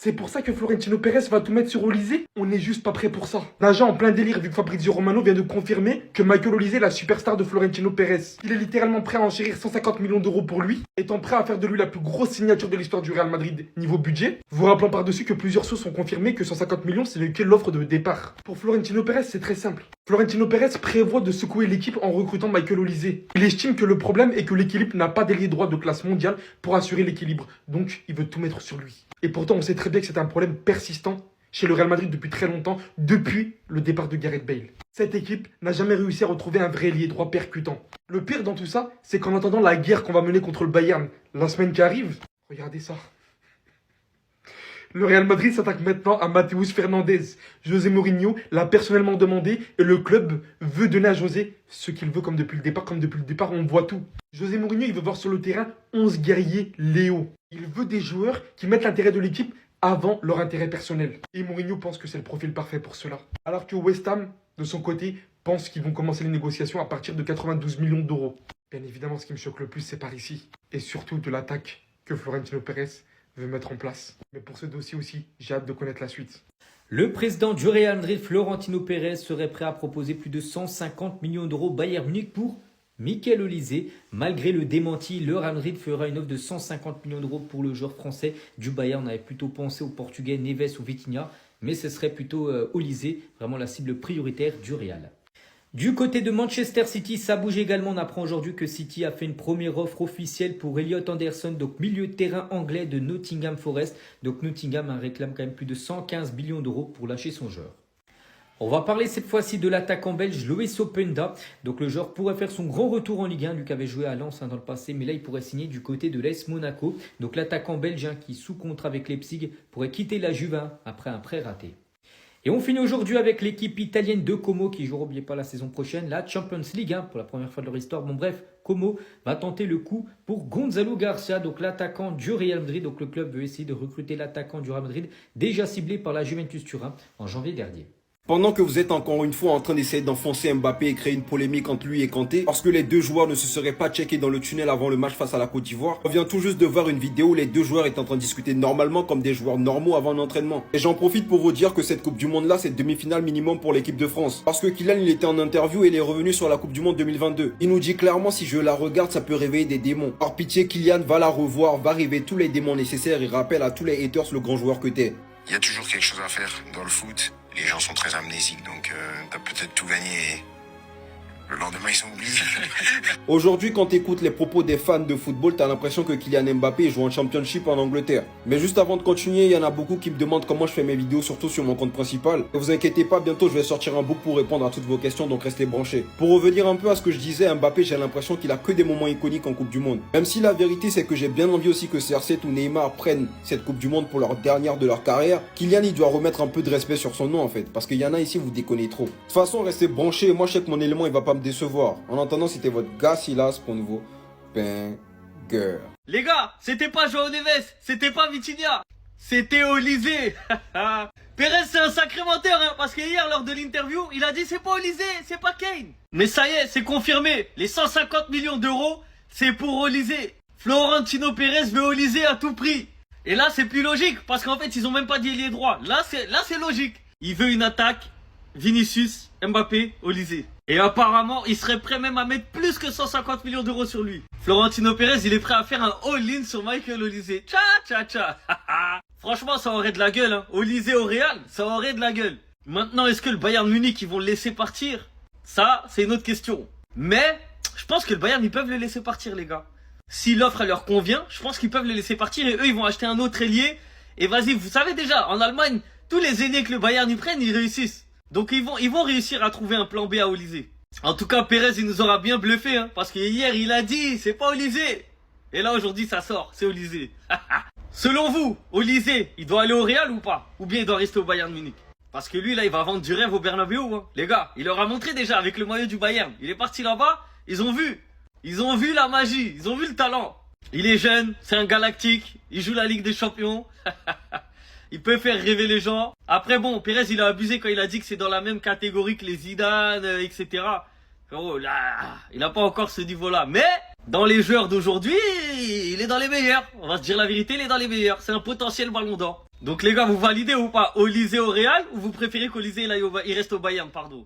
C'est pour ça que Florentino Pérez va tout mettre sur Olise? On n'est juste pas prêt pour ça. Naja en plein délire vu que Fabrizio Romano vient de confirmer que Michael Olise est la superstar de Florentino Pérez. Il est littéralement prêt à enchérir 150 millions d'euros pour lui, étant prêt à faire de lui la plus grosse signature de l'histoire du Real Madrid niveau budget. Vous rappelant par-dessus que plusieurs sources ont confirmé que 150 millions c'est que l'offre de départ. Pour Florentino Pérez c'est très simple. Florentino Pérez prévoit de secouer l'équipe en recrutant Michael Olise. Il estime que le problème est que l'équilibre n'a pas d'ailier droit de classe mondiale pour assurer l'équilibre. Donc il veut tout mettre sur lui. Et pourtant on sait très bien que c'est un problème persistant chez le Real Madrid depuis très longtemps, depuis le départ de Gareth Bale. Cette équipe n'a jamais réussi à retrouver un vrai ailier droit percutant. Le pire dans tout ça, c'est qu'en attendant la guerre qu'on va mener contre le Bayern la semaine qui arrive, regardez ça. Le Real Madrid s'attaque maintenant à Matheus Fernandez. José Mourinho l'a personnellement demandé et le club veut donner à José ce qu'il veut comme depuis le départ. Comme depuis le départ, on voit tout. José Mourinho, il veut voir sur le terrain 11 guerriers Léo. Il veut des joueurs qui mettent l'intérêt de l'équipe avant leur intérêt personnel. Et Mourinho pense que c'est le profil parfait pour cela. Alors que West Ham, de son côté, pense qu'ils vont commencer les négociations à partir de 92 millions d'euros. Bien évidemment, ce qui me choque le plus, c'est par ici. Et surtout de l'attaque que Florentino Pérez veut mettre en place. Mais pour ce dossier aussi, j'ai hâte de connaître la suite. Le président du Real Madrid, Florentino Pérez, serait prêt à proposer plus de 150 millions d'euros Bayern Munich pour Michael Olise. Malgré le démenti, le Real Madrid fera une offre de 150 millions d'euros pour le joueur français du Bayern. On avait plutôt pensé au Portugais Neves ou Vitinha, mais ce serait plutôt Olise, vraiment la cible prioritaire du Real. Du côté de Manchester City, ça bouge également. On apprend aujourd'hui que City a fait une première offre officielle pour Elliot Anderson, donc milieu de terrain anglais de Nottingham Forest. Donc Nottingham réclame quand même plus de 115 millions d'euros pour lâcher son joueur. On va parler cette fois-ci de l'attaquant belge Loïs Openda. Donc le joueur pourrait faire son grand retour en Ligue 1, lui qui avait joué à Lens dans le passé, mais là il pourrait signer du côté de l'AS Monaco. Donc l'attaquant belge qui sous contrat avec Leipzig pourrait quitter la Juve après un prêt raté. Et on finit aujourd'hui avec l'équipe italienne de Como qui jouera, n'oubliez pas, la saison prochaine, la Champions League pour la première fois de leur histoire. Bon bref, Como va tenter le coup pour Gonzalo Garcia, donc l'attaquant du Real Madrid. Donc le club veut essayer de recruter l'attaquant du Real Madrid, déjà ciblé par la Juventus Turin en janvier dernier. Pendant que vous êtes encore une fois en train d'essayer d'enfoncer Mbappé et créer une polémique entre lui et Kanté, parce que les deux joueurs ne se seraient pas checkés dans le tunnel avant le match face à la Côte d'Ivoire, on vient tout juste de voir une vidéo où les deux joueurs étaient en train de discuter normalement comme des joueurs normaux avant l'entraînement. Et j'en profite pour vous dire que cette Coupe du Monde là, c'est demi-finale minimum pour l'équipe de France. Parce que Kylian, il était en interview et il est revenu sur la Coupe du Monde 2022. Il nous dit clairement, si je la regarde, ça peut réveiller des démons. Par pitié, Kylian va la revoir, va réveiller tous les démons nécessaires et rappelle à tous les haters le grand joueur que t'es. Il y a toujours quelque chose à faire dans le foot. Les gens sont très amnésiques, donc t'as peut-être tout gagné et le lendemain ils sont oubliés. Aujourd'hui, quand t'écoutes les propos des fans de football, t'as l'impression que Kylian Mbappé joue en Championship en Angleterre. Mais juste avant de continuer, il y en a beaucoup qui me demandent comment je fais mes vidéos, surtout sur mon compte principal. Ne vous inquiétez pas, bientôt je vais sortir un book pour répondre à toutes vos questions, donc restez branchés. Pour revenir un peu à ce que je disais, Mbappé, j'ai l'impression qu'il a que des moments iconiques en Coupe du Monde. Même si la vérité c'est que j'ai bien envie aussi que CR7 ou Neymar prennent cette Coupe du Monde pour leur dernière de leur carrière, Kylian il doit remettre un peu de respect sur son nom en fait, parce qu'il y en a ici, vous déconnez trop. De toute façon, restez branchés, moi je sais que mon élément il va pas me décevoir. En attendant, c'était votre gars Silas pour nouveau banger. Les gars, c'était pas Joao Neves, c'était pas Vitinha, c'était Olise. Pérez c'est un sacré menteur parce que hier lors de l'interview, il a dit c'est pas Olise, c'est pas Kane. Mais ça y est, c'est confirmé, les 150 millions d'euros, c'est pour Olise. Florentino Pérez veut Olise à tout prix. Et là c'est plus logique parce qu'en fait ils ont même pas dit ailier droit. Là c'est logique. Il veut une attaque, Vinicius, Mbappé, Olise. Et apparemment, il serait prêt même à mettre plus que 150 millions d'euros sur lui. Florentino Pérez, il est prêt à faire un all-in sur Michael Olise. Tcha, tcha, tcha. Franchement, ça aurait de la gueule, Olise au Real, ça aurait de la gueule. Maintenant, est-ce que le Bayern Munich, ils vont le laisser partir? Ça, c'est une autre question. Mais, je pense que le Bayern, ils peuvent le laisser partir, les gars. Si l'offre, elle leur convient, je pense qu'ils peuvent le laisser partir et eux, ils vont acheter un autre ailier. Et vas-y, vous savez déjà, en Allemagne, tous les ailiers que le Bayern y prennent, ils réussissent. Donc ils vont réussir à trouver un plan B à Olise. En tout cas, Pérez, il nous aura bien bluffé, parce que hier, il a dit, c'est pas Olise. Et là, aujourd'hui, ça sort, c'est Olise. Selon vous, Olise, il doit aller au Real ou pas? Ou bien il doit rester au Bayern Munich? Parce que lui, là, il va vendre du rêve au Bernabeu, Les gars, il leur a montré déjà avec le maillot du Bayern. Il est parti là-bas, ils ont vu la magie, ils ont vu le talent. Il est jeune, c'est un galactique, il joue la Ligue des Champions. Il peut faire rêver les gens. Après bon, Pérez il a abusé quand il a dit que c'est dans la même catégorie que les Zidane, etc. Oh là, il n'a pas encore ce niveau-là. Mais dans les joueurs d'aujourd'hui, il est dans les meilleurs. On va se dire la vérité, il est dans les meilleurs. C'est un potentiel ballon d'or. Donc les gars, vous validez ou pas Olysée au Real ou vous préférez qu'Olysée il reste au Bayern, pardon?